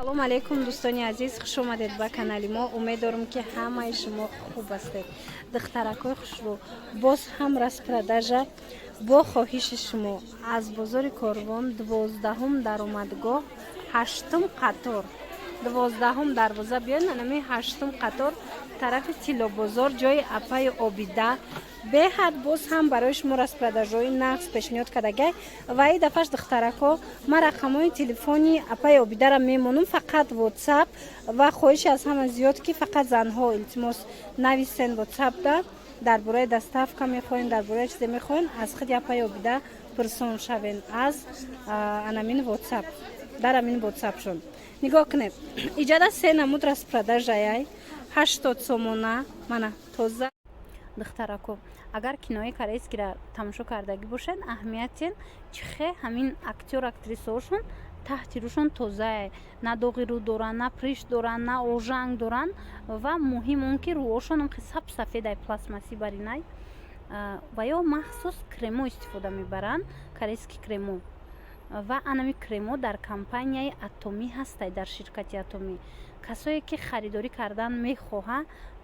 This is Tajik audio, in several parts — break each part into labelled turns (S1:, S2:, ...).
S1: салом алейкум дӯстони азиз, хуш омадед ба канали мо. Умед дорам ки ҳамаи шумо хуб ҳастед. духтаракҳои хушрӯ, боз ҳам распродажа бо хоҳиши шумо аз бозори Корвон 12-ум даромадгоҳ 8-ум қатор 12-ум дарвоза биёед, нами 8-ум қатор тарафи Тиллобозор ҷои Апаи Обида беҳад боз ҳам барои шумо распродажаҳои нағз пешниҳод кардагай. Ва ин дафъаш духтаракҳо, ман рақамҳои телефони Апаи Обидара мемонам, фақат WhatsApp ва хоҳиши аз ҳама зиёд ки фақат занҳо илтимос нависен WhatsApp-да дар бораи доставка мехоҳен, дар бораи чизе мехоҳен, аз худи Апаи Обида пурсон шавен аз анамин WhatsApp, дар амин WhatsApp-шон. Нигоҳ кунед, иҷада се намуд распродажаяй 80 сомона мана тоза духтаракҳо. Агар кинои корейскиро тамошо кардагӣ бошед, аҳамиятен чихе ҳамин актёр актрисаҳошон таҳти рӯшон тозае, на доғи рӯ доранд, на приш доранд, на ожанг доранд ва муҳим он ки рӯҳошон саб сафедай пластмассӣ баринай ва ё махсус кремо истифода мебаранд, корейски кремо. Ва анами кремо дар компанияи Атоми ҳастай, дар ширкати Атоми. Касое ки харидорӣ кардан мехоҳа,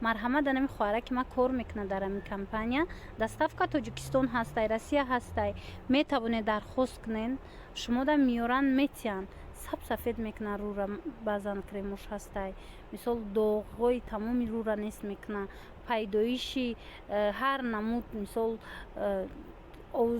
S1: марҳамат анами хоҳараки ма кор мекунад дар амин компания. Доставка Тоҷикистон ҳастай, Россия ҳастай. Метавонед дархост кунед, шумода миёран метиҳанд. Саб сафед мекунад рӯра, баъзан кремош ҳастай. Мисол доғҳои тамоми рӯра нест мекунад. Пайдоиши ҳар намуд, мисол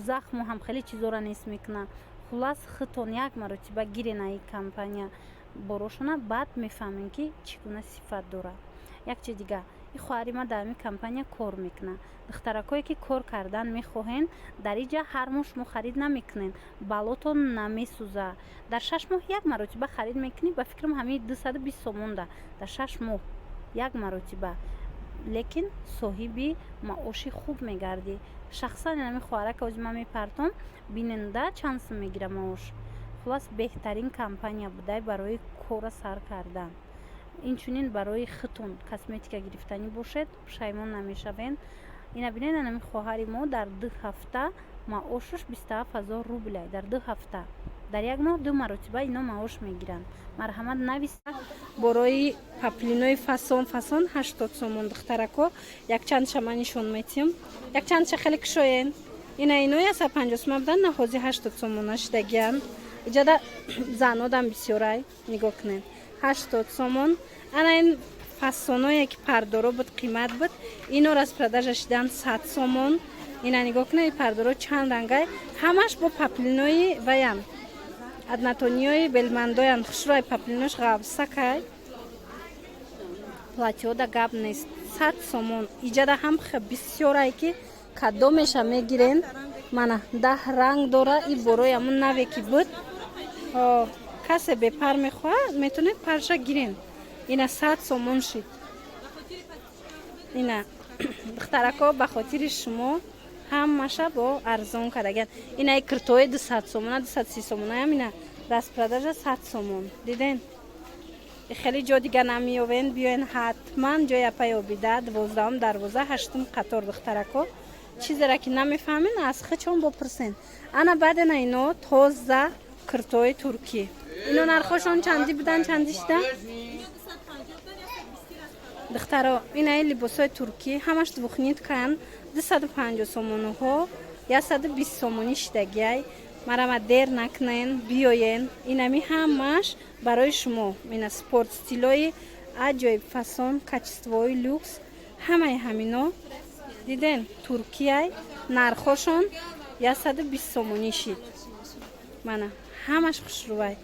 S1: захму ҳам хеле чизора нест мекунад. Хулас хитон як маротиба гирен аи компания борошона, баъд мефаҳмем ки чӣ гуна сифат дорад. Як чи дигар, ин хоҳари ма дар ин компания кор мекунад. духтаракҳое ки кор кардан мехоҳен, дар инҷа ҳар моҳ шумо харид намекунед, балотон намесӯзад. Дар 6 моҳ як маротиба харид мекунед, ба фикрам ҳамин 220 сомонда дар 6 моҳ як маротиба, лекин соҳиби маоши хуб мегардӣ. Шахсан ҳамин хоҳараки ҳозир ман мепартом, бинанда чанд сум мегирам маош. хулас беҳтарин компания будай барои кора сар кардан. Инчунин барои хитон косметика гирифтанӣ бошед, пушаймон намешавед. Ина бинед, ҳамин хоҳари мо дар 2 ҳафта маошаш 27 000 рубля, дар 2 ҳафта, дар як моҳ 2 маротиба ино маош мегиранд. Марҳамат нависа борои паплинои фасон 80 сомон духтаракҳо, якчандша ман нишон метиҳам. Якчандша хеле кушоен. Ина инои 150 сомон будан, на ҳозир 80 сомона шидагиянд. иҷада занодам бисёрай, нигоҳ кунед. 80 сомон. Ана ин фасоное ки пардоро буд, қимат буд, ино распродажа шидан 100 сомон. Ина нигоҳ кунед, пардоро чанд рангай, ҳамаш бо паплинои ваян. Однотониёи белмандоян, хушрӯай паплинош ғавсакай. Платиода гап нест. 100 сомон. Иҷада ҳам бисёрай ки кадомеша мегирен. Мана 10 ранг дора, и борои ҳамун наве ки буд. Касе бепар мехоҳад, метавонед парша гирен. Ина 100 сомон шид. Ина духтаракҳо ба хотири шумо ҳамаша бо арзон кардагиянд. Ина и киртои 200 сомона, 230 сомона ҳам ина распродажа 100 сомон. Диден? Хеле ҷо дига намеёвен, биёен ҳатман ҷои Апаи Обида 12-ум дарвоза 8-ум қатор духтаракҳо. Чизеро ки намефаҳмед, аз хичон бопурсен. Ана баъдена ино тоза киртои туркӣ. Ино нархошон чанди будан, чанди шидан? духтаро, ина ин либосои туркӣ ҳамаш двухниткаанд, 250 сомониҳо, 120 сомонӣ шидагиай. Марама дер накунен, биёен. Инами ҳамаш барои шумо. Ина спорт стилои аҷоиб фасон, качествои люкс, ҳамаи ҳамино. Диден? Туркияй, нархошон 120 сомонӣ шид. Мана ҳамаш хушрӯай.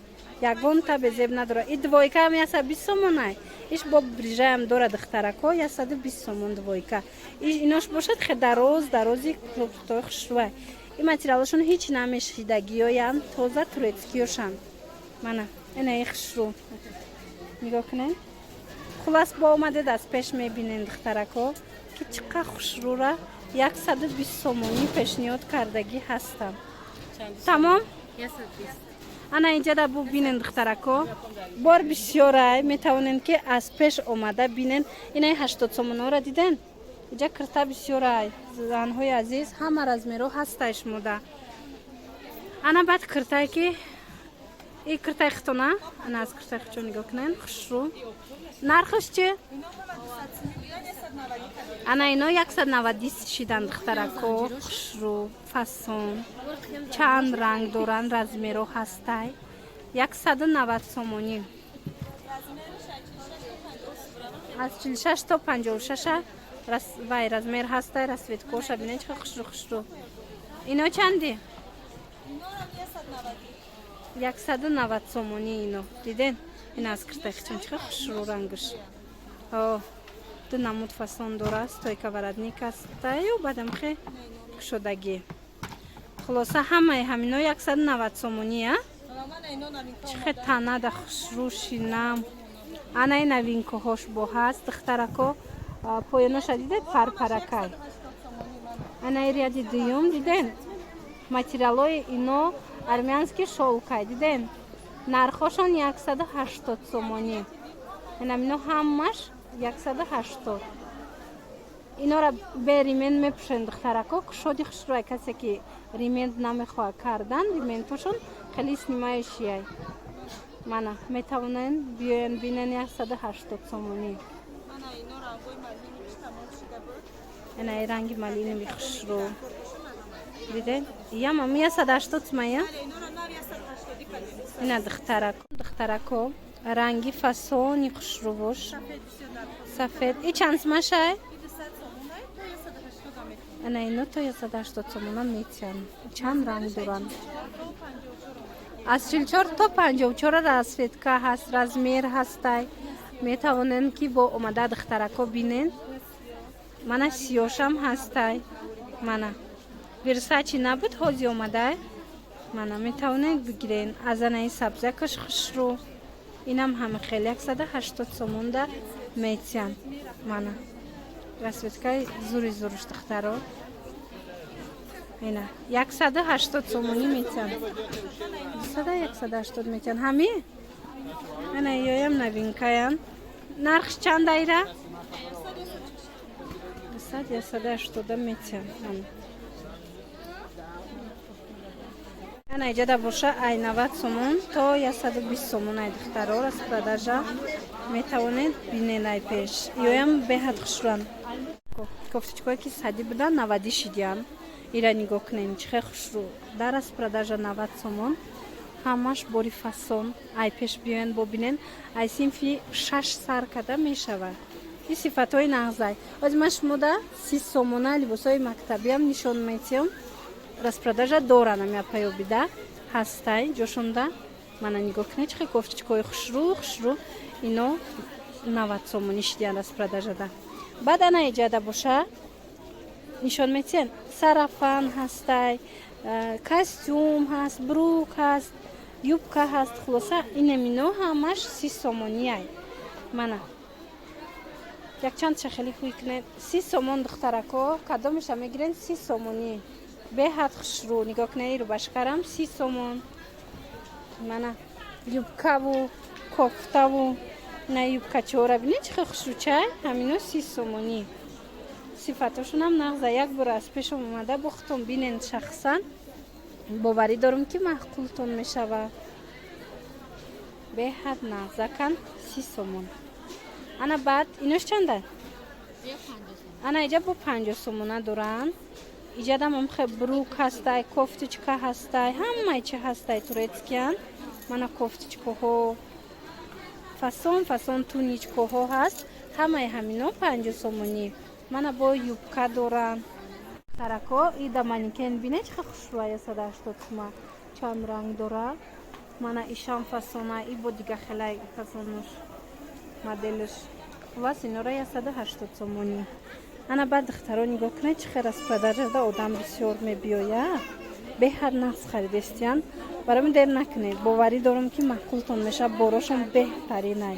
S1: Ягонта безеб надора. И двойка ҳам 120 сомонай. Иш бо брижаям дора духтаракҳо 120 сомон двойка. Инош бошад хе дарози клоптой хушрӯай. И материалошон ҳеҷ намешидагиёянд, тоза турецкиёшанд. Мана ина и хушрӯ. Нигоҳ кунед. Хулас бо омадед аз пеш мебинен духтаракҳо ки чӣ қадр хушрӯра 120 сомонӣ пешниҳод кардагӣ ҳастам. Тамом? 120. Ана инҷада бу бинен духтаракҳо. Бор бисёрай, метавонед ки аз пеш омада бинен. Ина 80 сомонҳоро диден? Иҷа кирта бисёрай. Занҳои азиз, ҳама размеро ҳастай шумода. Ана баъд киртае ки ин киртайхтона ана аз киртайхчо нигоҳ кунен хушрӯ нархаш чи ана ино 190 шидан духтарако хушрӯ фасон чанд ранг доранд размеро ҳастай 190 сомонӣ аз 46 то 56 вай размер ҳастай расветкоша бинед чӣ хушрӯ ино чанди 190 сомонӣ ино диден ин аз киртайхчон чӣ хушрӯ рангаш ду намуд фасон дораст стойка воротник ҳастай ё бадам хе кушодагӣ хулоса ҳамаи ҳамино 190 сомонӣ чихе танада хушрӯ шинам ана ин новинкаҳош бо ҳаст духтарако поёноша дидед парпаракай ана ин ряди дуюм диден материалои ино армянский шолкай диден нархошон 180 сомонӣ инамино ҳамаш 180 инора бе ремень мепӯшен духтарако кушоди хушрӯ касе ки ремень намехоҳад кардан рементошон хеле снимаешияй мана метавонен биёен бинен 180 сомонӣ ина ин ранги малинови хушрӯ диден ямам 180 сомонӣ ина духтарако ранги фасони хушрӯвош сафед и чанд смашай ана ино то 180 сомона метиан чанд ранг доранд аз 44 то 54 расветка ҳаст размер ҳастай метавонен ки бо омада духтарако бинен мана сиёшам ҳастай мана версачи набуд ҳози омадай мана метавонед бигирен аз анаи сабзакаш хушрӯ инам ҳама хеле 180 сомонда метиан мана расветкаи зури зуруш духтаро ина 180 сомонӣ метиан 180 метиан ҳами ана ёям новинкаян нархш чанд айра 180 метиан ана иҷада боша ай 90 сомон то 120 сомон ай духтаро распродажа метавонед бинен ай пеш ёям беҳад хушрӯан кофточкое ки садӣ будан 90 шидиян ира нигоҳ кунем чихе хушрӯ дар распродажа 90 сомон ҳамаш бори фасон ай пеш биёен бобинен ай синфи 6 сар када мешавад ин сифатҳои нағзай озма шумода 30 сомона либосҳои мактабиам нишон метиҳам распродажа доранам япаёбида ҳастай ҷошонда мана нигоҳ кунед чихе кофточкаҳои хушрӯ ино 90 сомонӣ шидиян распродажада баъд ана иҷада боша нишон метиҳен сарафан ҳастай костюм ҳаст брук ҳаст юбка ҳаст хулоса инамино ҳамаш 30 сомониай мана якчанд шахелӣ ҳуй кунед 30 сомон духтарако кадомеша мегирен 30 сомонӣ беҳад хушрӯ нигоҳ кунед рубашкарам 30 сомон мана юбкаву кофтаву на юбкачора бинед чихе хушрӯчай ҳамино 30 сомонӣ сифатошонам нағза як бор аз пешам омада бохтон бинен шахсан боварӣ дорам ки маъқултон мешавад беҳад нағзакан 30 сомон ана баъд инош чанда ана иҷа бо 50 сомона доранд иҷадам амхе брук ҳастай кофточка ҳастай ҳамаи чи ҳастай турецкиян мана кофточкаҳо фасон туничкаҳо ҳаст ҳамаи ҳамино 50 сомонӣ мана бо юбка доранд тарако ида манекен бинед чихе хушрӯа 180 сума чанд ранг дорад мана ишам фасона и бо дига хелай фасонош моделш вас инора 180 сомонӣ ана баъд духтаро нигоҳ кунед чихе распродажада одам бисёр мебиёяд беҳад нағз харидестиян бароми дер накунед боварӣ дорам ки маъқултон меша борошон беҳтаринай